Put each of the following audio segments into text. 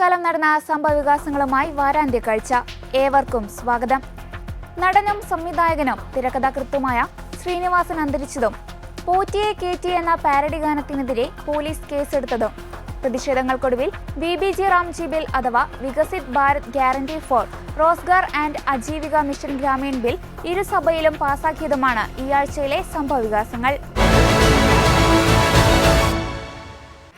അവധിക്കാലം നടന്ന സംഭവവികാസങ്ങളുമായി വാരാന്ത്യ കാഴ്ച. ഏവർക്കും സ്വാഗതം. നടനും സംവിധായകനും തിരക്കഥാകൃത്തുമായ ശ്രീനിവാസൻ അന്തരിച്ചതും പോറ്റിയെ കേറ്റിയെ എന്ന പാരഡി ഗാനത്തിനെതിരെ പോലീസ് കേസെടുത്തതും പ്രതിഷേധങ്ങൾക്കൊടുവിൽ BBG റാംജി ബിൽ അഥവാ Viksit Bharat guarantee for Rozgar and Ajeevika mission Gramin bill ഇരുസഭയിലും പാസാക്കിയതുമാണ് ഈ ആഴ്ചയിലെ സംഭവവികാസങ്ങൾ.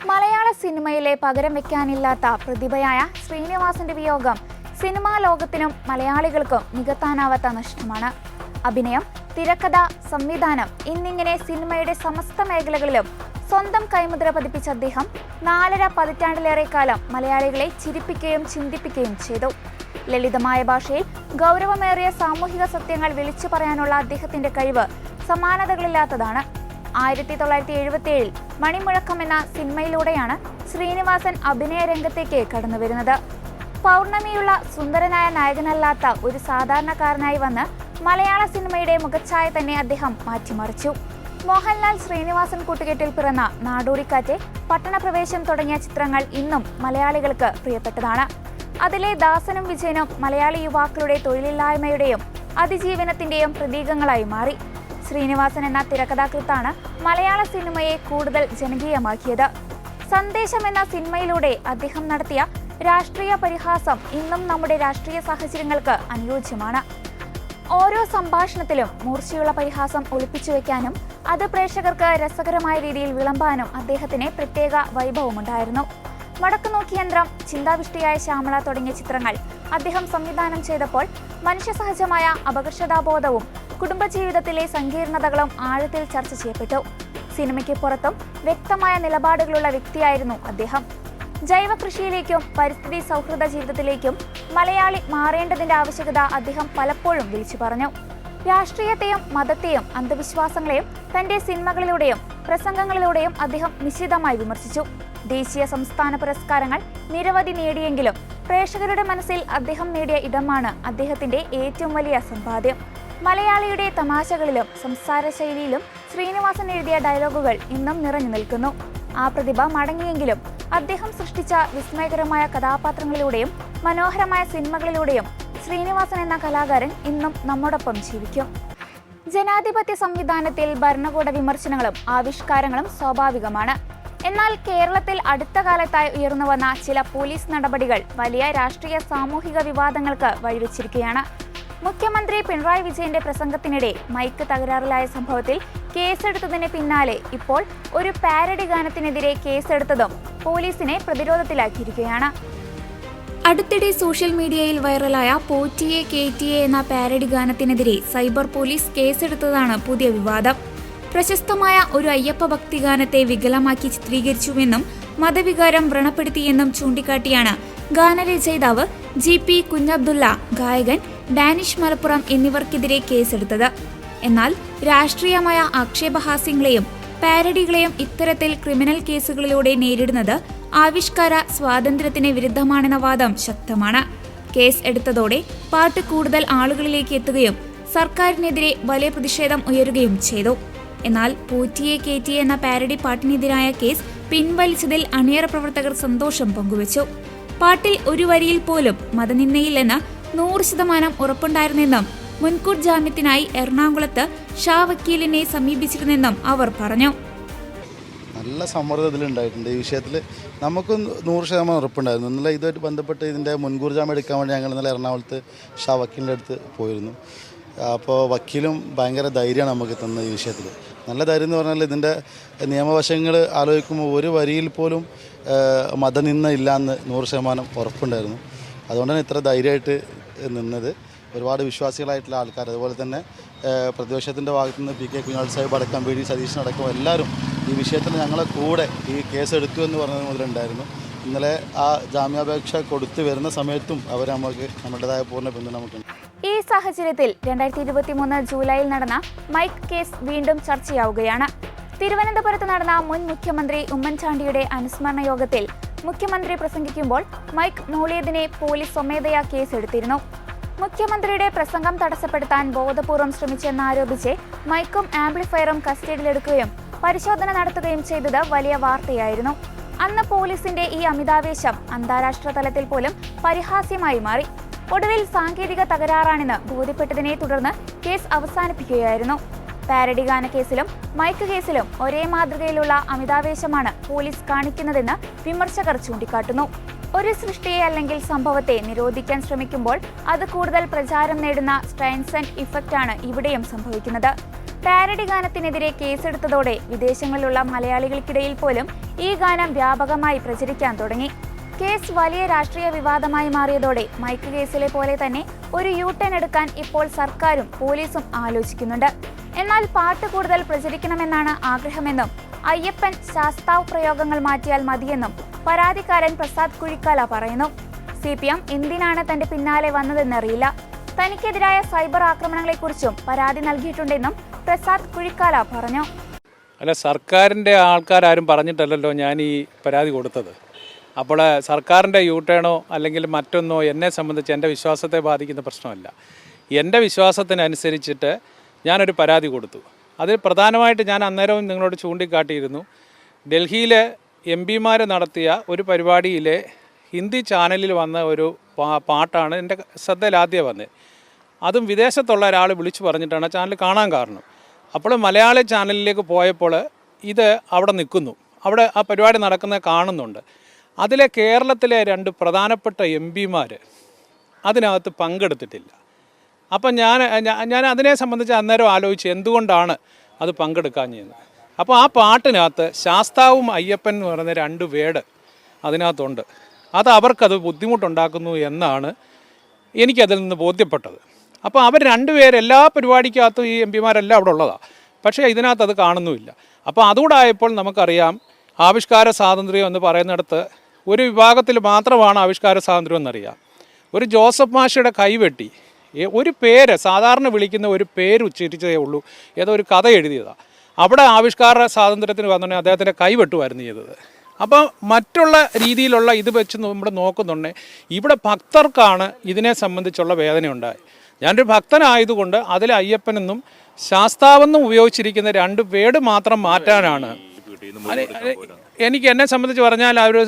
മലയാള സിനിമയിലെ പകരം വെക്കാനില്ലാത്ത പ്രതിഭയായ ശ്രീനിവാസന്റെ വിയോഗം സിനിമാ ലോകത്തിനും മലയാളികൾക്കും നികത്താനാവാത്ത നഷ്ടമാണ്. അഭിനയം, തിരക്കഥ, സംവിധാനം എന്നിങ്ങനെ സിനിമയുടെ സമസ്ത മേഖലകളിലും സ്വന്തം കൈമുദ്ര പതിപ്പിച്ച അദ്ദേഹം 4.5 പതിറ്റാണ്ടിലേറെ കാലം മലയാളികളെ ചിരിപ്പിക്കുകയും ചിന്തിപ്പിക്കുകയും ചെയ്തു. ലളിതമായ ഭാഷയിൽ ഗൗരവമേറിയ സാമൂഹിക സത്യങ്ങൾ വിളിച്ചു പറയാനുള്ള അദ്ദേഹത്തിന്റെ കഴിവ് സമാനതകളില്ലാത്തതാണ്. 1977 മണിമുഴക്കം എന്ന സിനിമയിലൂടെയാണ് ശ്രീനിവാസൻ അഭിനയ രംഗത്തേക്ക് കടന്നുവരുന്നത്. പൗർണമിയുള്ള സുന്ദരനായ നായകനല്ലാത്ത ഒരു സാധാരണക്കാരനായി വന്ന് മലയാള സിനിമയുടെ മുഖച്ഛായ തന്നെ അദ്ദേഹം മാറ്റിമറിച്ചു. മോഹൻലാൽ ശ്രീനിവാസൻ കൂട്ടുകെട്ടിൽ പിറന്ന നാടോടിക്കാറ്റ്, പട്ടണപ്രവേശം തുടങ്ങിയ ചിത്രങ്ങൾ ഇന്നും മലയാളികൾക്ക് പ്രിയപ്പെട്ടതാണ്. അതിലെ ദാസനും വിജയനും മലയാളി യുവാക്കളുടെ തൊഴിലില്ലായ്മയുടെയും അതിജീവനത്തിന്റെയും പ്രതീകങ്ങളായി മാറി. ശ്രീനിവാസൻ എന്ന തിരക്കഥാകൃത്താണ് മലയാള സിനിമയെ കൂടുതൽ ജനകീയമാക്കിയത്. സന്ദേശം എന്ന സിനിമയിലൂടെ അദ്ദേഹം നടത്തിയ രാഷ്ട്രീയ പരിഹാസം ഇന്നും നമ്മുടെ രാഷ്ട്രീയ സാഹചര്യങ്ങൾക്ക് അനുയോജ്യമാണ്. ഓരോ സംഭാഷണത്തിലും മൂർച്ചയുള്ള പരിഹാസം ഒളിപ്പിച്ചു വെക്കാനും അത് പ്രേക്ഷകർക്ക് രസകരമായ രീതിയിൽ വിളമ്പാനും അദ്ദേഹത്തിന് പ്രത്യേക വൈഭവമുണ്ടായിരുന്നു. വടക്കുനോക്കി യന്ത്രം, ചിന്താവിഷ്ടിയായ ശ്യാമള തുടങ്ങിയ ചിത്രങ്ങൾ അദ്ദേഹം സംവിധാനം ചെയ്തപ്പോൾ മനുഷ്യസഹജമായ അപകർഷതാബോധവും കുടുംബജീവിതത്തിലെ സങ്കീർണതകളും ആഴത്തിൽ ചർച്ച ചെയ്യപ്പെട്ടു. സിനിമയ്ക്ക് പുറത്തും വ്യക്തമായ നിലപാടുകളുള്ള വ്യക്തിയായിരുന്നു അദ്ദേഹം. ജൈവ കൃഷിയിലേക്കും പരിസ്ഥിതി സൗഹൃദ ജീവിതത്തിലേക്കും മലയാളി മാറേണ്ടതിന്റെ ആവശ്യകത അദ്ദേഹം പലപ്പോഴും വിളിച്ചു പറഞ്ഞു. രാഷ്ട്രീയത്തെയും മതത്തെയും അന്ധവിശ്വാസങ്ങളെയും തന്റെ സിനിമകളിലൂടെയും പ്രസംഗങ്ങളിലൂടെയും അദ്ദേഹം നിശിതമായി വിമർശിച്ചു. ദേശീയ സംസ്ഥാന പുരസ്കാരങ്ങൾ നിരവധി നേടിയെങ്കിലും പ്രേക്ഷകരുടെ മനസ്സിൽ അദ്ദേഹം നേടിയ ഇടമാണ് അദ്ദേഹത്തിന്റെ ഏറ്റവും വലിയ സമ്പാദ്യം. മലയാളിയുടെ തമാശകളിലും സംസാര ശൈലിയിലും ശ്രീനിവാസൻ എഴുതിയ ഡയലോഗുകൾ ഇന്നും നിറഞ്ഞു നിൽക്കുന്നു. ആ പ്രതിഭ മടങ്ങിയെങ്കിലും അദ്ദേഹം സൃഷ്ടിച്ച വിസ്മയകരമായ കഥാപാത്രങ്ങളിലൂടെയും മനോഹരമായ സിനിമകളിലൂടെയും ശ്രീനിവാസൻ എന്ന കലാകാരൻ ഇന്നും നമ്മോടൊപ്പം ജീവിക്കും. ജനാധിപത്യ സംവിധാനത്തിൽ ഭരണകൂട വിമർശനങ്ങളും ആവിഷ്കാരങ്ങളും സ്വാഭാവികമാണ്. എന്നാൽ കേരളത്തിൽ അടുത്ത കാലത്തായി ഉയർന്നുവന്ന ചില പോലീസ് നടപടികൾ വലിയ രാഷ്ട്രീയ സാമൂഹിക വിവാദങ്ങൾക്ക് വഴിവെച്ചിരിക്കുകയാണ്. മുഖ്യമന്ത്രി പിണറായി വിജയന്റെ പ്രസംഗത്തിനിടെ മൈക്ക് തകരാറിലായ സംഭവത്തിൽ കേസെടുത്തതിന് പിന്നാലെ ഇപ്പോൾ ഒരു പാരഡി ഗാനത്തിനെതിരെ കേസെടുത്തതും പോലീസിനെ പ്രതിരോധത്തിലാക്കിയിരിക്കുകയാണ്. അടുത്തിടെ സോഷ്യൽ മീഡിയയിൽ വൈറലായ പോറ്റിയെ കേറ്റിയെ എന്ന പാരഡി ഗാനത്തിനെതിരെ സൈബർ പോലീസ് കേസെടുത്തതാണ് പുതിയ വിവാദം. പ്രശസ്തമായ ഒരു അയ്യപ്പ ഭക്തി ഗാനത്തെ വികലമാക്കി ചിത്രീകരിച്ചുവെന്നും മതവികാരം വ്രണപ്പെടുത്തിയെന്നും ചൂണ്ടിക്കാട്ടിയാണ് ഗാനരചയിതാവ് GP കുഞ്ഞബ്ദുള്ള, ഗായകൻ ഡാനിഷ് മലപ്പുറം എന്നിവർക്കെതിരെ കേസെടുത്തത്. എന്നാൽ രാഷ്ട്രീയമായ ആക്ഷേപഹാസ്യങ്ങളെയും പാരഡികളെയും ഇത്തരത്തിൽ ക്രിമിനൽ കേസുകളിലൂടെ നേരിടുന്നത് ആവിഷ്കാര സ്വാതന്ത്ര്യത്തിന് വിരുദ്ധമാണെന്ന വാദം ശക്തമാണ്. കേസ് എടുത്തതോടെ പാട്ട് കൂടുതൽ ആളുകളിലേക്ക് എത്തുകയും സർക്കാരിനെതിരെ വലിയ പ്രതിഷേധം ഉയരുകയും ചെയ്തു. എന്നാൽ പോറ്റിയെ കേറ്റിയെ എന്ന പാരഡി പാട്ടിനെതിരായ കേസ് പിൻവലിച്ചതിൽ അണിയറ പ്രവർത്തകർ സന്തോഷം പങ്കുവച്ചു. പാട്ടിൽ ഒരു വരിയിൽ പോലും മതനിന്ദയില്ലെന്ന് 100% ഉറപ്പുണ്ടായിരുന്നെന്നും മുൻകൂർ ജാമ്യത്തിനായി എറണാകുളത്ത് ഷാ വക്കീലിനെ സമീപിച്ചിരുന്നെന്നും അവർ പറഞ്ഞു. നല്ല സമ്മർദ്ദത്തിലുണ്ടായിട്ടുണ്ട്. ഈ വിഷയത്തിൽ നമുക്കും 100% ഉറപ്പുണ്ടായിരുന്നു. ഇന്നലെ ഇതുമായിട്ട് ബന്ധപ്പെട്ട് ഇതിൻ്റെ മുൻകൂർ ജാമ്യം എടുക്കാൻ വേണ്ടി ഞങ്ങൾ ഇന്നലെ എറണാകുളത്ത് ഷാ വക്കീലിൻ്റെ അടുത്ത് പോയിരുന്നു. അപ്പോൾ വക്കീലും ഭയങ്കര ധൈര്യമാണ് നമുക്ക് തന്നത്. ഈ വിഷയത്തിൽ നല്ല ധൈര്യം എന്ന് പറഞ്ഞാൽ ഇതിൻ്റെ നിയമവശങ്ങൾ ആലോചിക്കുമ്പോൾ ഒരു വരിയിൽ പോലും മതനിന്ദ ഇല്ലയെന്ന് 100% ഉറപ്പുണ്ടായിരുന്നു. അതുകൊണ്ടാണ് ഇത്ര ധൈര്യമായിട്ട് നിന്നത്. ഒരുപാട് വിശ്വാസികളായിട്ടുള്ള ആൾക്കാർ, അതുപോലെ തന്നെ പ്രതിപക്ഷത്തിൻ്റെ ഭാഗത്തു നിന്ന് PK കുഞ്ഞാൽ സാഹിബ് അടക്കം VD സതീശനടക്കം എല്ലാവരും ഈ വിഷയത്തിൽ ഞങ്ങളെ കൂടെ ഈ കേസ് എടുത്തു എന്ന് പറഞ്ഞത് മുതലുണ്ടായിരുന്നു. ഇന്നലെ ആ ജാമ്യാപേക്ഷ കൊടുത്തു വരുന്ന സമയത്തും അവർ നമുക്ക് നമ്മുടേതായ പൂർണ്ണ പിന്തുണ നമുക്കുണ്ട്. ഈ സാഹചര്യത്തിൽ 2023 ജൂലൈയിൽ നടന്ന മൈക്ക് കേസ് വീണ്ടും ചർച്ചയാവുകയാണ്. തിരുവനന്തപുരത്ത് നടന്ന മുൻ മുഖ്യമന്ത്രി ഉമ്മൻചാണ്ടിയുടെ അനുസ്മരണ യോഗത്തിൽ മുഖ്യമന്ത്രി പ്രസംഗിക്കുമ്പോൾ മൈക്ക് മൂളിയതിനെ പോലീസ് സ്വമേധയാ കേസെടുത്തിരുന്നു. മുഖ്യമന്ത്രിയുടെ പ്രസംഗം തടസ്സപ്പെടുത്താൻ ബോധപൂർവം ശ്രമിച്ചെന്നാരോപിച്ച് മൈക്കും ആംപ്ലിഫയറും കസ്റ്റഡിയിലെടുക്കുകയും പരിശോധന നടത്തുകയും ചെയ്തത് വലിയ വാർത്തയായിരുന്നു. അന്ന് പോലീസിന്റെ ഈ അമിതാവേശം അന്താരാഷ്ട്ര തലത്തിൽ പോലും പരിഹാസ്യമായി മാറി. ഒടുവിൽ സാങ്കേതിക തകരാറാണെന്ന് ബോധ്യപ്പെട്ടതിനെ തുടർന്ന് കേസ് അവസാനിപ്പിക്കുകയായിരുന്നു. പാരഡി ഗാന കേസിലും മൈക്ക് കേസിലും ഒരേ മാതൃകയിലുള്ള അമിതാവേശമാണ് പോലീസ് കാണിക്കുന്നതെന്ന് വിമർശകർ ചൂണ്ടിക്കാട്ടുന്നു. ഒരു സൃഷ്ടിയെ അല്ലെങ്കിൽ സംഭവത്തെ നിരോധിക്കാൻ ശ്രമിക്കുമ്പോൾ അത് കൂടുതൽ പ്രചാരം നേടുന്ന സ്ട്രെയിൻസ് ആൻഡ് ഇഫക്റ്റ് ആണ് ഇവിടെയും സംഭവിക്കുന്നത്. പാരഡി ഗാനത്തിനെതിരെ കേസെടുത്തതോടെ വിദേശങ്ങളിലുള്ള മലയാളികൾക്കിടയിൽ പോലും ഈ ഗാനം വ്യാപകമായി പ്രചരിക്കാൻ തുടങ്ങി. കേസ് വലിയ രാഷ്ട്രീയ വിവാദമായി മാറിയതോടെ മൈക്ക് കേസിലെ പോലെ തന്നെ ഒരു യു-ടേൺ എടുക്കാൻ ഇപ്പോൾ സർക്കാരും പോലീസും ആലോചിക്കുന്നുണ്ട്. എന്നാൽ പാട്ട് കൂടുതൽ പ്രചരിക്കണമെന്നാണ് ആഗ്രഹമെന്നും അയ്യപ്പൻ ശാസ്താവ് പ്രയോഗങ്ങൾ മാറ്റിയാൽ മതിയെന്നും പരാതിക്കാരൻ പ്രസാദ് കുഴിക്കാല പറയുന്നു. CPM എന്തിനാണ് തന്റെ പിന്നാലെ വന്നതെന്നറിയില്ല. തനിക്കെതിരായ സൈബർ ആക്രമണങ്ങളെക്കുറിച്ചും പരാതി നൽകിയിട്ടുണ്ടെന്നും പ്രസാദ് കുഴിക്കാല പറഞ്ഞു. അല്ല, സർക്കാരിൻ്റെ ആൾക്കാരും പറഞ്ഞിട്ടല്ലല്ലോ ഞാൻ ഈ പരാതി കൊടുത്തത്. അപ്പോൾ സർക്കാരിൻ്റെ യു-ടേണോ അല്ലെങ്കിൽ മറ്റൊന്നോ എന്നെ സംബന്ധിച്ച് എൻ്റെ വിശ്വാസത്തെ ബാധിക്കുന്ന പ്രശ്നമല്ല. എൻ്റെ വിശ്വാസത്തിനനുസരിച്ചിട്ട് ഞാനൊരു പരാതി കൊടുത്തു. അതിൽ പ്രധാനമായിട്ട് ഞാൻ അന്നേരവും നിങ്ങളോട് ചൂണ്ടിക്കാട്ടിയിരുന്നു. ഡൽഹിയിൽ MP-മാർ നടത്തിയ ഒരു പരിപാടിയിലെ ഹിന്ദി ചാനലിൽ വന്ന ഒരു പാട്ടാണ് എൻ്റെ ശ്രദ്ധയിൽ ആദ്യം വന്നത്. അതും വിദേശത്തുള്ള ഒരാൾ വിളിച്ചു പറഞ്ഞിട്ടാണ് ചാനൽ കാണാൻ കാരണം. അപ്പോൾ മലയാളി ചാനലിലേക്ക് പോയപ്പോൾ ഇത് അവിടെ നിൽക്കുന്നു, അവിടെ ആ പരിപാടി നടക്കുന്നത് കാണുന്നുണ്ട്. അതിലെ കേരളത്തിലെ 2 പ്രധാനപ്പെട്ട MP-മാർ അതിനകത്ത് പങ്കെടുത്തിട്ടില്ല. അപ്പം ഞാൻ അതിനെ സംബന്ധിച്ച് അന്നേരം ആലോചിച്ച് എന്തുകൊണ്ടാണ് അത് പങ്കെടുക്കാഞ്ഞതെന്ന്. അപ്പോൾ ആ പാട്ടിനകത്ത് ശാസ്താവും അയ്യപ്പൻ എന്ന് പറയുന്ന 2 വേർഡ് അതിനകത്തുണ്ട്. അത് അവർക്കത് ബുദ്ധിമുട്ടുണ്ടാക്കുന്നു എന്നാണ് എനിക്കതിൽ നിന്ന് ബോധ്യപ്പെട്ടത്. അപ്പോൾ അവർ 2 പേര് എല്ലാ പരിപാടിക്കകത്തും ഈ MP-മാരെല്ലാം അവിടെ ഉള്ളതാണ്, പക്ഷേ ഇതിനകത്ത് അത് കാണുന്നുമില്ല. അപ്പോൾ അതുകൂടെ ആയപ്പോൾ നമുക്കറിയാം ആവിഷ്കാര സ്വാതന്ത്ര്യം എന്ന് പറയുന്നിടത്ത് ഒരു വിഭാഗത്തിൽ മാത്രമാണ് ആവിഷ്കാര സ്വാതന്ത്ര്യം എന്നറിയാം. ഒരു ജോസഫ് മാഷയുടെ കൈവെട്ടി ഒരു പേര് സാധാരണ വിളിക്കുന്ന ഒരു പേര് ഉച്ചരിച്ചതേ ഉള്ളൂ, ഏതോ ഒരു കഥ എഴുതിയതാണ്. അവിടെ ആവിഷ്കാര സ്വാതന്ത്ര്യത്തിന് വന്നിട്ടുണ്ടെങ്കിൽ അദ്ദേഹത്തിൻ്റെ കൈവെട്ടുമായിരുന്നു ചെയ്തത്. അപ്പോൾ മറ്റുള്ള രീതിയിലുള്ള ഇത് വെച്ച് നമ്മൾ നോക്കുന്നുണ്ടെങ്കിൽ ഇവിടെ ഭക്തർക്കാണ് ഇതിനെ സംബന്ധിച്ചുള്ള വേദന ഉണ്ടായി. ഞാനൊരു ഭക്തനായതുകൊണ്ട് അതിൽ അയ്യപ്പനെന്നും ശാസ്താവെന്നും ഉപയോഗിച്ചിരിക്കുന്ന 2 വേർഡ് മാത്രം മാറ്റാനാണ് എനിക്ക് എന്നെ സംബന്ധിച്ച് പറഞ്ഞാൽ ആ ഒരു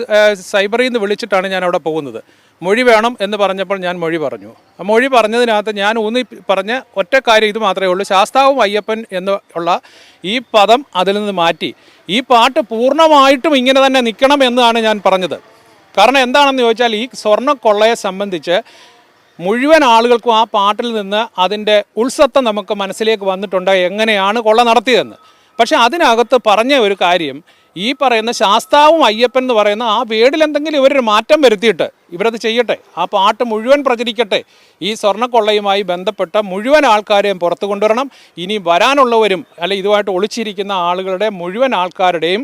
സൈബറിൽ നിന്ന് വിളിച്ചിട്ടാണ് ഞാൻ അവിടെ പോകുന്നത്. മൊഴി വേണം എന്ന് പറഞ്ഞപ്പോൾ ഞാൻ മൊഴി പറഞ്ഞു. ആ മൊഴി പറഞ്ഞതിനകത്ത് ഞാൻ ഊന്നി പറഞ്ഞ ഒറ്റ കാര്യം ഇത് മാത്രമേ ഉള്ളൂ, ശാസ്താവും അയ്യപ്പൻ എന്നുള്ള ഈ പദം അതിൽ നിന്ന് മാറ്റി ഈ പാട്ട് പൂർണ്ണമായിട്ടും ഇങ്ങനെ തന്നെ നിൽക്കണം എന്നാണ് ഞാൻ പറഞ്ഞത്. കാരണം എന്താണെന്ന് ചോദിച്ചാൽ ഈ സ്വർണ്ണക്കൊള്ളയെ സംബന്ധിച്ച് മുഴുവൻ ആളുകൾക്കും ആ പാട്ടിൽ നിന്ന് അതിൻ്റെ ഉൾസത്തം നമുക്ക് മനസ്സിലേക്ക് വന്നിട്ടുണ്ട്, എങ്ങനെയാണ് കൊള്ള നടത്തിയതെന്ന്. പക്ഷേ അതിനകത്ത് പറഞ്ഞ ഒരു കാര്യം, ഈ പറയുന്ന ശാസ്താവും അയ്യപ്പൻ എന്ന് പറയുന്ന ആ വേർഡിൽ എന്തെങ്കിലും ഇവരൊരു മാറ്റം വരുത്തിയിട്ട് ഇവരത് ചെയ്യട്ടെ, ആ പാട്ട് മുഴുവൻ പ്രചരിക്കട്ടെ. ഈ സ്വർണ്ണക്കൊള്ളയുമായി ബന്ധപ്പെട്ട മുഴുവൻ ആൾക്കാരെയും പുറത്തു കൊണ്ടുവരണം. ഇനി വരാനുള്ളവരും അല്ലെ ഇതുമായിട്ട് ഒളിച്ചിരിക്കുന്ന ആളുകളുടെ മുഴുവൻ ആൾക്കാരുടെയും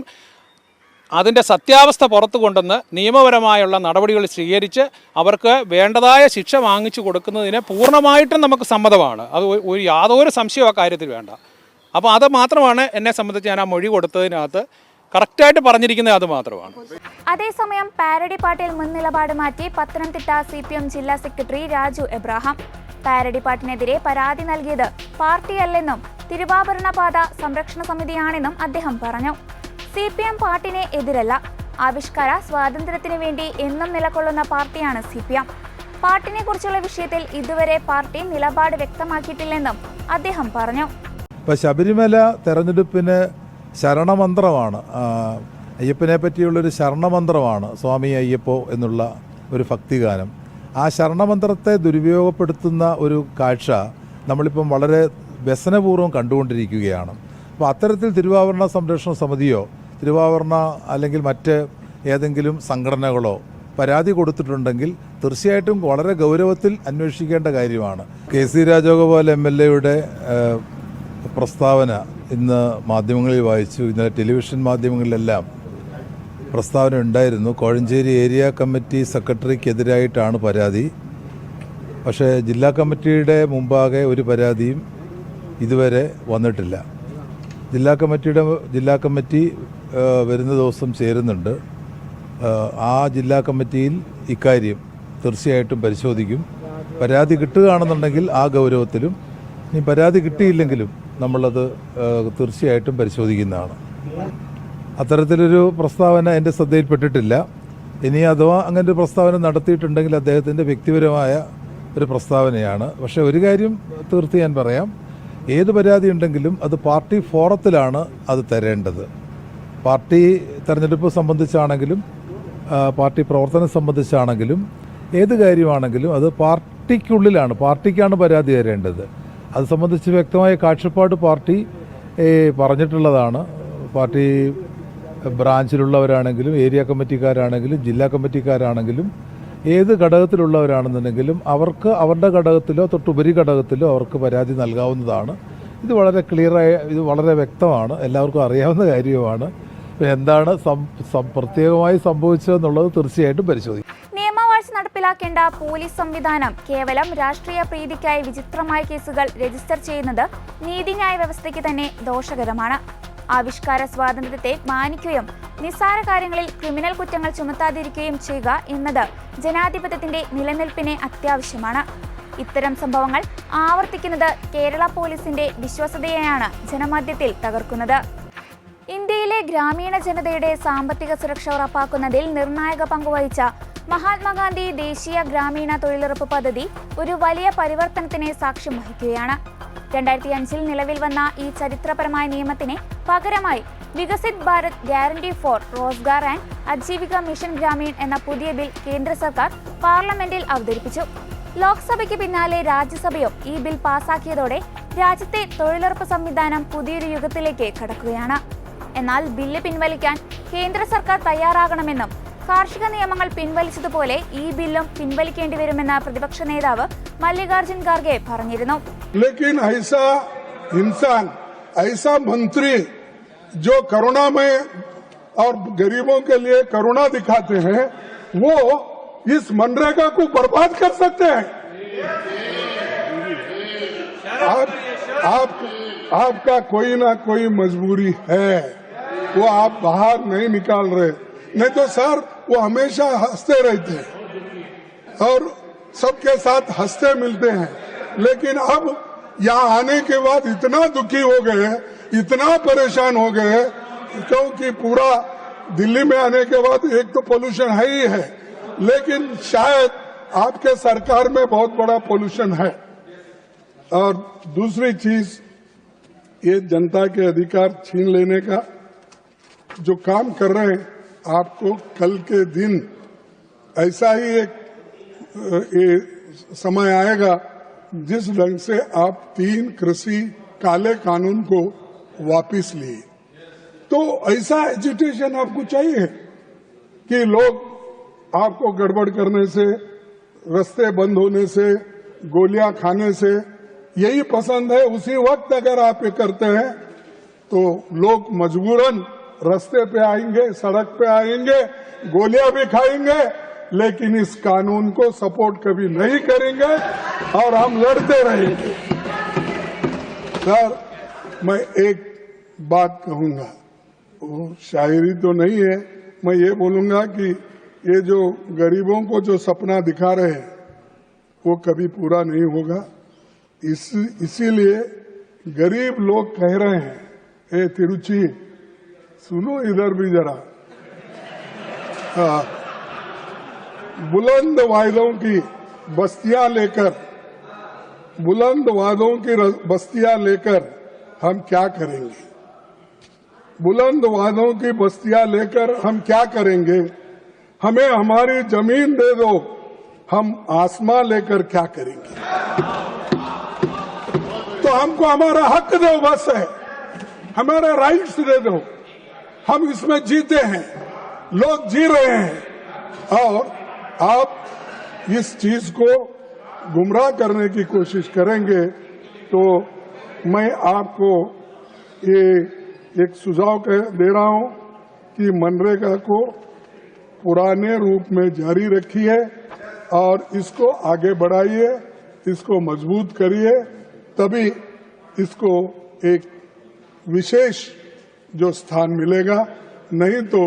അതിൻ്റെ സത്യാവസ്ഥ പുറത്തു കൊണ്ടുവന്ന് നിയമപരമായുള്ള നടപടികൾ സ്വീകരിച്ച് അവർക്ക് വേണ്ടതായ ശിക്ഷ വാങ്ങിച്ചു കൊടുക്കുന്നതിന് പൂർണ്ണമായിട്ടും നമുക്ക് സമ്മതമാണ്. അത് യാതൊരു സംശയവും ആ കാര്യത്തിൽ വേണ്ട. അപ്പോൾ അത് മാത്രമാണ് എന്നെ സംബന്ധിച്ച് ഞാൻ ആ മൊഴി കൊടുത്തതിനകത്ത് കറക്റ്റായിട്ട് പറഞ്ഞിരിക്കുന്നത്, അത് മാത്രമാണ്. അതേസമയം പാരഡി പാട്ടിൽ മുൻ നിലപാട് മാറ്റി പത്തനംതിട്ട CPM ജില്ലാ സെക്രട്ടറി രാജു എബ്രാഹാം. പാരഡി പാട്ടിനെതിരെ പരാതി നൽകിയത് പാർട്ടിയല്ലെന്നും തിരുവാഭരണ പാത സംരക്ഷണ സമിതിയാണെന്നും അദ്ദേഹം പറഞ്ഞു. CPM പാട്ടിനെ എതിരല്ല, ആവിഷ്കാര സ്വാതന്ത്ര്യത്തിന് വേണ്ടി എന്നും നിലകൊള്ളുന്ന പാർട്ടിയാണ് CPM. പാട്ടിനെ കുറിച്ചുള്ള വിഷയത്തിൽ ഇതുവരെ പാർട്ടി നിലപാട് വ്യക്തമാക്കിയിട്ടില്ലെന്നും അദ്ദേഹം പറഞ്ഞു. ഇപ്പോൾ ശബരിമല തെരഞ്ഞെടുപ്പിന് ശരണമന്ത്രമാണ്, അയ്യപ്പനെ പറ്റിയുള്ളൊരു ശരണമന്ത്രമാണ് സ്വാമി അയ്യപ്പോ എന്നുള്ള ഒരു ഭക്തിഗാനം. ആ ശരണമന്ത്രത്തെ ദുരുപയോഗപ്പെടുത്തുന്ന ഒരു കാഴ്ച നമ്മളിപ്പം വളരെ വ്യസനപൂർവ്വം കണ്ടുകൊണ്ടിരിക്കുകയാണ്. അപ്പോൾ അത്തരത്തിൽ തിരുവാഭരണ സംരക്ഷണ സമിതിയോ തിരുവാഭരണ അല്ലെങ്കിൽ മറ്റ് ഏതെങ്കിലും സംഘടനകളോ പരാതി കൊടുത്തിട്ടുണ്ടെങ്കിൽ തീർച്ചയായിട്ടും വളരെ ഗൗരവത്തിൽ അന്വേഷിക്കേണ്ട കാര്യമാണ്. KC രാജഗോപാൽ MLA-യുടെ പ്രസ്താവന ഇന്ന് മാധ്യമങ്ങളിൽ വായിച്ചു. ഇന്നലെ ടെലിവിഷൻ മാധ്യമങ്ങളിലെല്ലാം പ്രസ്താവന ഉണ്ടായിരുന്നു. കോഴഞ്ചേരി ഏരിയ കമ്മിറ്റി സെക്രട്ടറിക്കെതിരായിട്ടാണ് പരാതി. പക്ഷേ ജില്ലാ കമ്മിറ്റിയുടെ മുമ്പാകെ ഒരു പരാതിയും ഇതുവരെ വന്നിട്ടില്ല. ജില്ലാ കമ്മിറ്റി വരുന്ന ദിവസം ചേരുന്നുണ്ട്. ആ ജില്ലാ കമ്മിറ്റിയിൽ ഇക്കാര്യം തീർച്ചയായിട്ടും പരിശോധിക്കും. പരാതി കിട്ടുകയാണെന്നുണ്ടെങ്കിൽ ആ ഗൗരവത്തിലും, ഇനി പരാതി കിട്ടിയില്ലെങ്കിലും നമ്മളത് തീർച്ചയായിട്ടും പരിശോധിക്കുന്നതാണ്. അത്തരത്തിലൊരു പ്രസ്താവന എൻ്റെ ശ്രദ്ധയിൽപ്പെട്ടിട്ടില്ല. ഇനി അഥവാ അങ്ങനെ ഒരു പ്രസ്താവന നടത്തിയിട്ടുണ്ടെങ്കിൽ അദ്ദേഹത്തിൻ്റെ വ്യക്തിപരമായ ഒരു പ്രസ്താവനയാണ്. പക്ഷേ ഒരു കാര്യം തീർത്ത് ഞാൻ പറയാം, ഏത് പരാതി ഉണ്ടെങ്കിലും അത് പാർട്ടി ഫോറത്തിലാണ് അത് തരേണ്ടത്. പാർട്ടി തെരഞ്ഞെടുപ്പ് സംബന്ധിച്ചാണെങ്കിലും പാർട്ടി പ്രവർത്തനം സംബന്ധിച്ചാണെങ്കിലും ഏത് കാര്യമാണെങ്കിലും അത് പാർട്ടിക്കുള്ളിലാണ്, പാർട്ടിക്കാണ് പരാതി തരേണ്ടത്. അത് സംബന്ധിച്ച് വ്യക്തമായ കാഴ്ചപ്പാട് പാർട്ടി പറഞ്ഞിട്ടുള്ളതാണ്. പാർട്ടി ബ്രാഞ്ചിലുള്ളവരാണെങ്കിലും ഏരിയ കമ്മിറ്റിക്കാരാണെങ്കിലും ജില്ലാ കമ്മിറ്റിക്കാരാണെങ്കിലും ഏത് ഘടകത്തിലുള്ളവരാണെന്നുണ്ടെങ്കിലും അവർക്ക് അവരുടെ ഘടകത്തിലോ തൊട്ടുപരി ഘടകത്തിലോ അവർക്ക് പരാതി നൽകാവുന്നതാണ്. ഇത് വളരെ ക്ലിയറായ, ഇത് വളരെ വ്യക്തമാണ്, എല്ലാവർക്കും അറിയാവുന്ന കാര്യവുമാണ്. എന്താണ് പ്രത്യേകമായി സംഭവിച്ചതെന്നുള്ളത് തീർച്ചയായിട്ടും പരിശോധിക്കും. നിയമവാഴ്ച നടപ്പിലാക്കേണ്ട പോലീസ് സംവിധാനം കേവലം രാഷ്ട്രീയ പ്രീതിക്കായി വിചിത്രമായ കേസുകൾ രജിസ്റ്റർ ചെയ്യുന്നത് നീതിന്യായ വ്യവസ്ഥയ്ക്ക് തന്നെ ദോഷകരമാണ്. ആവിഷ്കാര സ്വാതന്ത്ര്യത്തെ മാനിക്കുകയും നിസ്സാര കാര്യങ്ങളിൽ ക്രിമിനൽ കുറ്റങ്ങൾ ചുമത്താതിരിക്കുകയും ചെയ്യുക എന്നത് ജനാധിപത്യത്തിന്റെ നിലനിൽപ്പിന് അത്യാവശ്യമാണ്. ഇത്തരം സംഭവങ്ങൾ ആവർത്തിക്കുന്നത് കേരള പോലീസിന്റെ വിശ്വാസ്യതയെയാണ് ജനമധ്യത്തിൽ തകർക്കുന്നത്. ഇന്ത്യയിലെ ഗ്രാമീണ ജനതയുടെ സാമ്പത്തിക സുരക്ഷ ഉറപ്പാക്കുന്നതിൽ നിർണായക പങ്കുവഹിച്ച മഹാത്മാഗാന്ധി ദേശീയ ഗ്രാമീണ തൊഴിലുറപ്പ് പദ്ധതി ഒരു വലിയ പരിവർത്തനത്തിന് സാക്ഷ്യം വഹിക്കുകയാണ്. 2005 നിലവിൽ വന്ന ഈ ചരിത്രപരമായ നിയമത്തിന് പകരമായി Viksit Bharat guarantee for Rozgar and Ajeevika mission Gramin എന്ന പുതിയ ബിൽ കേന്ദ്ര സർക്കാർ പാർലമെന്റിൽ അവതരിപ്പിച്ചു. ലോക്സഭയ്ക്ക് പിന്നാലെ രാജ്യസഭയും ഈ ബിൽ പാസാക്കിയതോടെ രാജ്യത്തെ തൊഴിലുറപ്പ് സംവിധാനം പുതിയൊരു യുഗത്തിലേക്ക് കടക്കുകയാണ്. എന്നാൽ ബില്ല് പിൻവലിക്കാൻ കേന്ദ്ര സർക്കാർ തയ്യാറാകണമെന്നും കാർഷിക നിയമങ്ങൾ പിൻവലിച്ചതുപോലെ ഈ ബില്ലും പിൻവലിക്കേണ്ടി വരുമെന്ന് പ്രതിപക്ഷ നേതാവ് മല്ലികാർജുൻ ഖാർഗെ പറഞ്ഞിരുന്നു. लेकिन ऐसा इंसान, ऐसा मंत्री जो करुणा में और गरीबों के लिए करुणा दिखाते हैं, वो इस मनरेगा को बर्बाद कर सकते हैं। आपका कोई ना कोई मजबूरी है, वो आप बाहर नहीं निकाल रहे। नहीं तो सर वो हमेशा हंसते रहते हैं और सबके साथ हंसते मिलते हैं, लेकिन अब यहाँ आने के बाद इतना दुखी हो गए, इतना परेशान हो गए, क्योंकि पूरा दिल्ली में आने के बाद एक तो पोल्यूशन है ही है, लेकिन शायद आपके सरकार में बहुत बड़ा पोल्यूशन है। और दूसरी चीज, ये जनता के अधिकार छीन लेने का जो काम कर रहे हैं, आपको कल के दिन ऐसा ही एक समय आएगा जिस ढंग से आप 3 कृषि काले कानून को वापस लिए, तो ऐसा एजिटेशन आपको चाहिए कि लोग आपको गड़बड़ करने से, रास्ते बंद होने से, गोलियां खाने से यही पसंद है। उसी वक्त अगर आप ये करते हैं तो लोग मजबूरन रास्ते पे आएंगे, सड़क पे आएंगे, गोलियां भी खाएंगे, लेकिन इस कानून को सपोर्ट कभी नहीं करेंगे और हम लड़ते रहेंगे। सर, मैं एक बात कहूंगा, वो शायरी तो नहीं है, मैं ये बोलूंगा कि ये जो गरीबों को जो सपना दिखा रहे हैं वो कभी पूरा नहीं होगा। इसीलिए गरीब लोग कह रहे हैं, ए तिरुचि सुनो इधर भी जरा, बुलंद वायदों की बस्तियां लेकर, बुलंद वादों की बस्तियां लेकर हम क्या करेंगे? बुलंद वादों की बस्तियां लेकर हम क्या करेंगे? हमें हमारी जमीन दे दो, हम आसमां लेकर क्या करेंगे? तो हमको हमारा हक दो, बस है, हमारा राइट्स दे दो। हम इसमें जीते हैं, लोग जी रहे हैं, और आप इस चीज को गुमराह करने की कोशिश करेंगे तो मैं आपको ये एक सुझाव दे रहा हूं कि मनरेगा को पुराने रूप में जारी रखिए और इसको आगे बढ़ाइए, इसको मजबूत करिए, तभी इसको एक विशेष जो स्थान मिलेगा, नहीं तो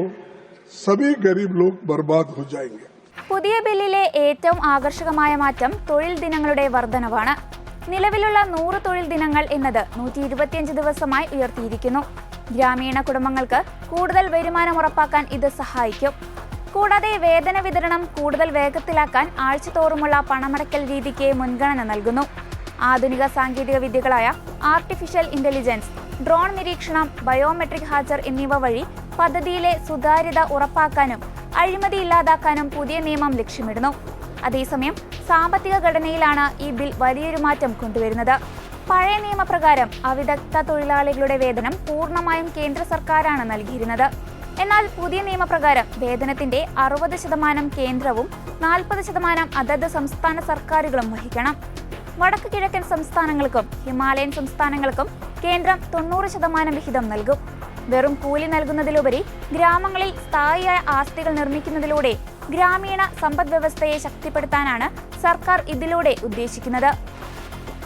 सभी गरीब लोग बर्बाद हो जाएंगे। പുതിയ ബില്ലിലെ ഏറ്റവും ആകർഷകമായ മാറ്റം തൊഴിൽ ദിനങ്ങളുടെ വർധനവാണ്. നിലവിലുള്ള 100 തൊഴിൽ ദിനങ്ങൾ എന്നത് 125 ദിവസമായി ഉയർത്തിയിരിക്കുന്നു. ഗ്രാമീണ കുടുംബങ്ങൾക്ക് കൂടുതൽ വരുമാനം ഉറപ്പാക്കാൻ ഇത് സഹായിക്കും. കൂടാതെ വേതന വിതരണം കൂടുതൽ വേഗത്തിലാക്കാൻ ആഴ്ചതോറുമുള്ള പണമടയ്ക്കൽ രീതിക്ക് മുൻഗണന നൽകുന്നു. ആധുനിക സാങ്കേതിക വിദ്യകളായ ആർട്ടിഫിഷ്യൽ ഇന്റലിജൻസ്, ഡ്രോൺ നിരീക്ഷണം, ബയോമെട്രിക് ഹാജർ എന്നിവ വഴി പദ്ധതിയിലെ സുതാര്യത ഉറപ്പാക്കാനും അഴിമതി ഇല്ലാതാക്കാനും പുതിയ നിയമം ലക്ഷ്യമിടുന്നു. അതേസമയം സാമ്പത്തിക ഘടനയിലാണ് ഈ ബിൽ വലിയൊരു മാറ്റം കൊണ്ടുവരുന്നത്. പഴയ നിയമപ്രകാരം അവിദഗ്ധ തൊഴിലാളികളുടെ വേതനം പൂർണ്ണമായും കേന്ദ്ര സർക്കാരാണ് നൽകിയിരുന്നത്. എന്നാൽ പുതിയ നിയമപ്രകാരം വേതനത്തിന്റെ 60% കേന്ദ്രവും 40% അതത് സംസ്ഥാന സർക്കാരുകളും വഹിക്കണം. വടക്ക് കിഴക്കൻ സംസ്ഥാനങ്ങൾക്കും ഹിമാലയൻ സംസ്ഥാനങ്ങൾക്കും കേന്ദ്രം 90% വിഹിതം നൽകും. വെറും കൂലി നൽകുന്നതിലുപരി ഗ്രാമങ്ങളിൽ സ്ഥായിയായ ആസ്തികൾ നിർമ്മിക്കുന്നതിലൂടെ ഗ്രാമീണ സമ്പദ് വ്യവസ്ഥയെ ശക്തിപ്പെടുത്താനാണ് സർക്കാർ ഇതിലൂടെ ഉദ്ദേശിക്കുന്നത്.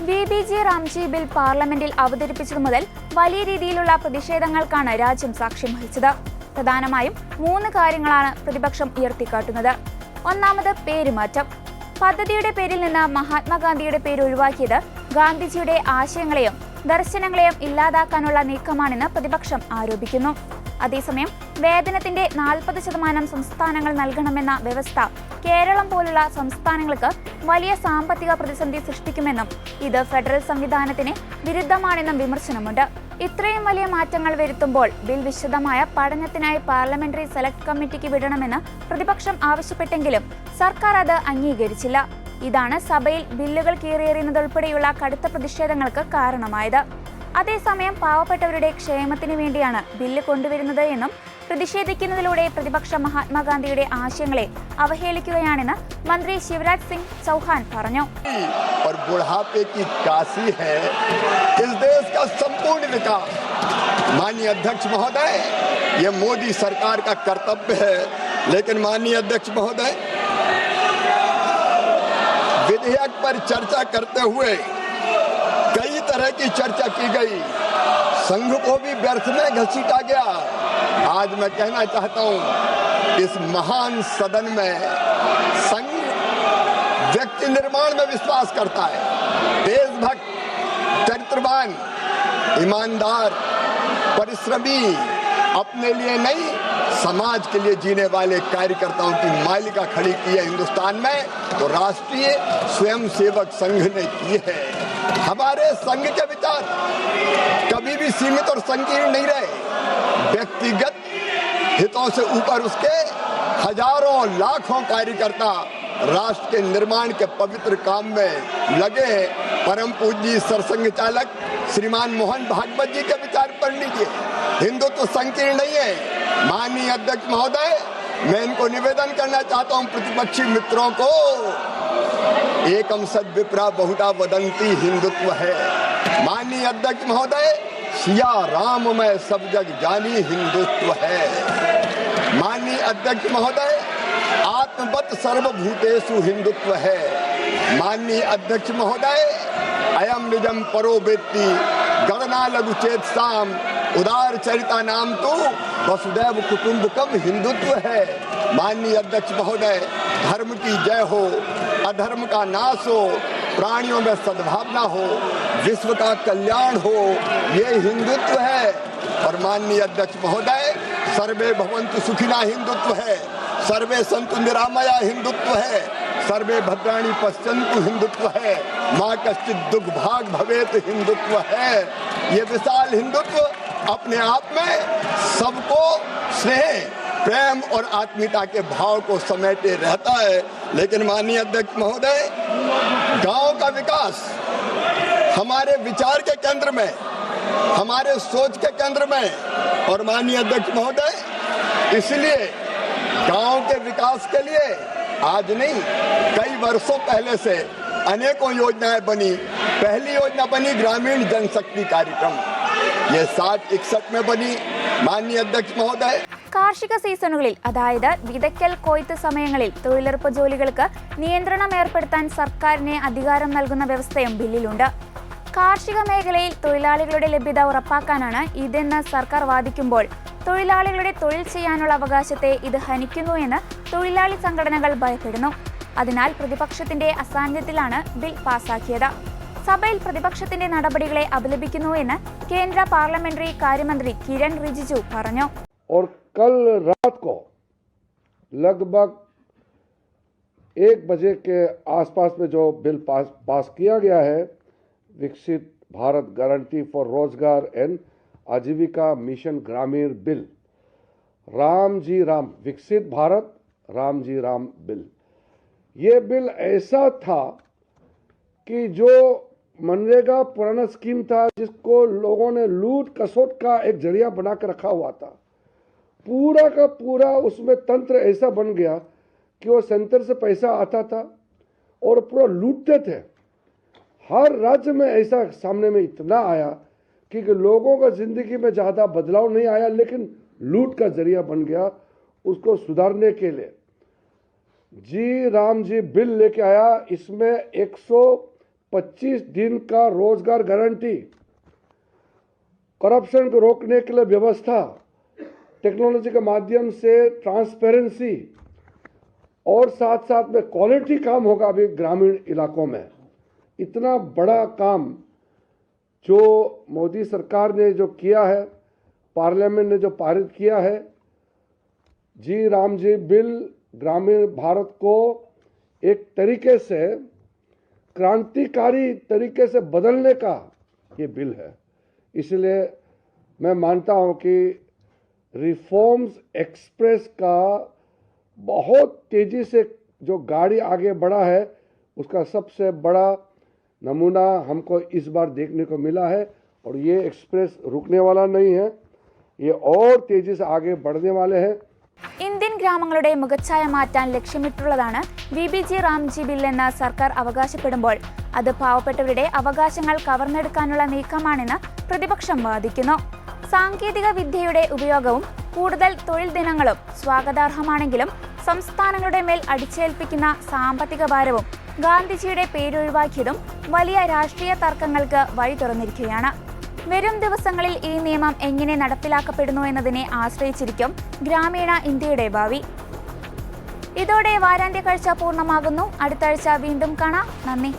BBG റാംജി ബിൽ പാർലമെന്റിൽ അവതരിപ്പിച്ചതു മുതൽ വലിയ രീതിയിലുള്ള പ്രതിഷേധങ്ങൾക്കാണ് രാജ്യം സാക്ഷ്യം വഹിച്ചത്. പ്രധാനമായും 3 കാര്യങ്ങളാണ് പ്രതിപക്ഷം ഉയർത്തിക്കാട്ടുന്നത്. ഒന്നാമത് പേരുമാറ്റം. പദ്ധതിയുടെ പേരിൽ നിന്ന് മഹാത്മാഗാന്ധിയുടെ പേര് ഒഴിവാക്കിയത് ഗാന്ധിജിയുടെ ആശയങ്ങളെയും ദർശനങ്ങളെയും ഇല്ലാതാക്കാനുള്ള നീക്കമാണെന്ന് പ്രതിപക്ഷം ആരോപിക്കുന്നു. അതേസമയം വേതനത്തിന്റെ 40% സംസ്ഥാനങ്ങൾ നൽകണമെന്ന വ്യവസ്ഥ കേരളം പോലുള്ള സംസ്ഥാനങ്ങൾക്ക് വലിയ സാമ്പത്തിക പ്രതിസന്ധി സൃഷ്ടിക്കുമെന്നും ഇത് ഫെഡറൽ സംവിധാനത്തിന് വിരുദ്ധമാണെന്നും വിമർശനമുണ്ട്. ഇത്രയും വലിയ മാറ്റങ്ങൾ വരുത്തുമ്പോൾ ബിൽ വിശദമായ പഠനത്തിനായി പാർലമെന്ററി സെലക്ട് കമ്മിറ്റിക്ക് വിടണമെന്ന് പ്രതിപക്ഷം ആവശ്യപ്പെട്ടെങ്കിലും സർക്കാർ അത് അംഗീകരിച്ചില്ല. ഇതാണ് സഭയിൽ ബില്ലുകൾ കീറിയെറിയുന്നതുൾപ്പെടെയുള്ള കടുത്ത പ്രതിഷേധങ്ങൾക്ക് കാരണമായത്. അതേസമയം പാവപ്പെട്ടവരുടെ ക്ഷേമത്തിന് വേണ്ടിയാണ് ബില്ല് കൊണ്ടുവരുന്നത് എന്നും പ്രതിഷേധിക്കുന്നതിലൂടെ പ്രതിപക്ഷം മഹാത്മാഗാന്ധിയുടെ ആശയങ്ങളെ അവഹേളിക്കുകയാണെന്ന് മന്ത്രി ശിവരാജ് സിംഗ് ചൗഹാൻ പറഞ്ഞു. माननीय अध्यक्ष महोदय, ये मोदी सरकार का कर्तव्य है, लेकिन माननीय अध्यक्ष महोदय, विधेयक पर चर्चा करते हुए कई तरह की चर्चा की गई, संघ को भी व्यर्थ में घसीटा गया। आज मैं कहना चाहता हूं, इस महान सदन में संघ व्यक्ति निर्माण में विश्वास करता है। देशभक्त, चरित्रवान, ईमानदार, परिश्रमी, अपने लिए नहीं समाज के लिए जीने वाले कार्यकर्ताओं की मालिका खड़ी की है हिंदुस्तान में, तो राष्ट्रीय स्वयंसेवक संघ ने की है। हमारे संघ के विचार कभी भी सीमित और संकीर्ण नहीं रहे। व्यक्तिगत हितों से ऊपर उसके हजारों लाखों कार्यकर्ता राष्ट्र के निर्माण के पवित्र काम में लगे। परम पूज्य सरसंघ चालक श्रीमान मोहन भागवत जी के विचार पढ़ लीजिए। हिंदुत्व संकीर्ण नहीं है। माननीय अध्यक्ष महोदय, मैं इनको निवेदन करना चाहता हूं, प्रतिपक्षी मित्रों को, एकम सद विप्रा बहुधा वदंती हिंदुत्व है। माननीय अध्यक्ष महोदय, सिया राम में सब जग जानी हिंदुत्व है। माननीय अध्यक्ष महोदय, आत्मवत सर्वभूतेषु हिंदुत्व है। माननीय अध्यक्ष महोदय, अयम निजम परो वेत्ति गणना लघु चेत साम उदार चरिता नाम तो वसुदैव कुटुंबकम हिंदुत्व है। माननीय अध्यक्ष महोदय, धर्म की जय हो, अधर्म का नाश हो, प्राणियों में सद्भावना हो, विश्व का कल्याण हो, ये हिंदुत्व है। और माननीय अध्यक्ष महोदय, सर्वे भवन्तु सुखिना हिंदुत्व है, सर्वे सन्तु निरामया हिंदुत्व है, सर्वे भद्राणि पश्यन्तु हिंदुत्व है, माँ कश्चित् दुख भाग भवेत हिंदुत्व है। ये विशाल हिंदुत्व अपने आप में सबको स्नेह, प्रेम और आत्मीयता के भाव को समेटे रहता है। लेकिन माननीय अध्यक्ष महोदय, गांव का विकास हमारे विचार के केंद्र में, हमारे सोच के केंद्र में। और माननीय अध्यक्ष महोदय, इसलिए गांव के विकास के लिए आज नहीं, कई वर्षों पहले से अनेकों योजनाएं बनी। पहली योजना बनी ग्रामीण जनशक्ति कार्यक्रम, ये 60-61 में बनी। माननीय अध्यक्ष महोदय, കാർഷിക സീസണുകളിൽ അതായത് വിതയ്ക്കൽ കൊയ്ത്ത് സമയങ്ങളിൽ തൊഴിലുറപ്പ് ജോലികൾക്ക് നിയന്ത്രണം ഏർപ്പെടുത്താൻ സർക്കാരിന് അധികാരം നൽകുന്ന വ്യവസ്ഥയും ബില്ലിലുണ്ട്. കാർഷിക മേഖലയിൽ തൊഴിലാളികളുടെ ലഭ്യത ഉറപ്പാക്കാനാണ് ഇതെന്ന് സർക്കാർ വാദിക്കുമ്പോൾ തൊഴിലാളികളുടെ തൊഴിൽ ചെയ്യാനുള്ള അവകാശത്തെ ഇത് ഹനിക്കുന്നു എന്ന് തൊഴിലാളി സംഘടനകൾ ഭയപ്പെടുന്നു. അതിനാൽ പ്രതിപക്ഷത്തിന്റെ അസാന്നിധ്യത്തിലാണ് ബിൽ പാസാക്കിയത്. സഭയിൽ പ്രതിപക്ഷത്തിന്റെ നടപടികളെ അപലപിക്കുന്നുവെന്ന് കേന്ദ്ര പാർലമെന്ററി കാര്യമന്ത്രി കിരൺ റിജിജു പറഞ്ഞു. और कल रात को लगभग 1 बजे के आसपास में जो बिल पास किया गया है, विकसित भारत गारंटी फॉर रोजगार एंड आजीविका मिशन ग्रामीण बिल, राम जी राम, विकसित भारत राम जी राम बिल, ये बिल ऐसा था कि जो मनरेगा पुराना स्कीम था जिसको लोगों ने लूट कसोट का एक जरिया बनाकर रखा हुआ था, पूरा का पूरा उसमें तंत्र ऐसा बन गया कि वो सेंटर से पैसा आता था और पूरा लूटते थे. हर राज्य में ऐसा सामने में इतना आया कि लोगों का जिंदगी में ज़्यादा बदलाव नहीं आया, लेकिन लूट का जरिया बन गया. उसको सुधारने के लिए जी राम जी बिल लेके आया. इसमें 125 दिन का रोजगार गारंटी, करप्शन को रोकने के लिए व्यवस्था, टेक्नोलॉजी के माध्यम से ट्रांसपेरेंसी और साथ साथ में क्वालिटी काम होगा अभी ग्रामीण इलाकों में. इतना बड़ा काम जो मोदी सरकार ने जो किया है, पार्लियामेंट ने जो पारित किया है, जी राम जी बिल ग्रामीण भारत को एक तरीके से क्रांतिकारी तरीके से बदलने का ये बिल है. इसलिए मैं मानता हूं कि रिफॉर्म्स एक्सप्रेस का बहुत तेजी से जो गाड़ी आगे बढ़ा है, उसका सबसे बड़ा नमूना हमको इस बार देखने को मिला है. और ये एक्सप्रेस रुकने वाला नहीं है, ये और तेजी से आगे बढ़ने वाले हैं. ഇന്ത്യൻ ഗ്രാമങ്ങളുടെ മുഖച്ഛായ മാറ്റാൻ ലക്ഷ്യമിട്ടുള്ളതാണ് VBG റാംജി ബിൽ എന്ന് സർക്കാർ അവകാശപ്പെടുമ്പോൾ അത് പാവപ്പെട്ടവരുടെ അവകാശങ്ങൾ കവർന്നെടുക്കാനുള്ള നീക്കമാണെന്ന് പ്രതിപക്ഷം വാദിക്കുന്നു. സാങ്കേതിക വിദ്യയുടെ ഉപയോഗവും കൂടുതൽ തൊഴിൽ ദിനങ്ങളും സ്വാഗതാർഹമാണെങ്കിലും സംസ്ഥാനങ്ങളുടെ മേൽ അടിച്ചേൽപ്പിക്കുന്ന സാമ്പത്തിക ഭാരവും ഗാന്ധിജിയുടെ പേരൊഴിവാക്കിയതും വലിയ രാഷ്ട്രീയ തർക്കങ്ങൾക്ക് വഴി തുറന്നിരിക്കുകയാണ്. വരും ദിവസങ്ങളിൽ ഈ നിയമം എങ്ങനെ നടപ്പിലാക്കപ്പെടുന്നു എന്നതിനെ ആശ്രയിച്ചിരിക്കും ഗ്രാമീണ ഇന്ത്യയുടെ ഭാവി. ഇതോടെ വാരാന്ത്യ കാഴ്ച പൂർണ്ണമാകുന്നു. അടുത്ത ആഴ്ച വീണ്ടും കാണാം. നന്ദി.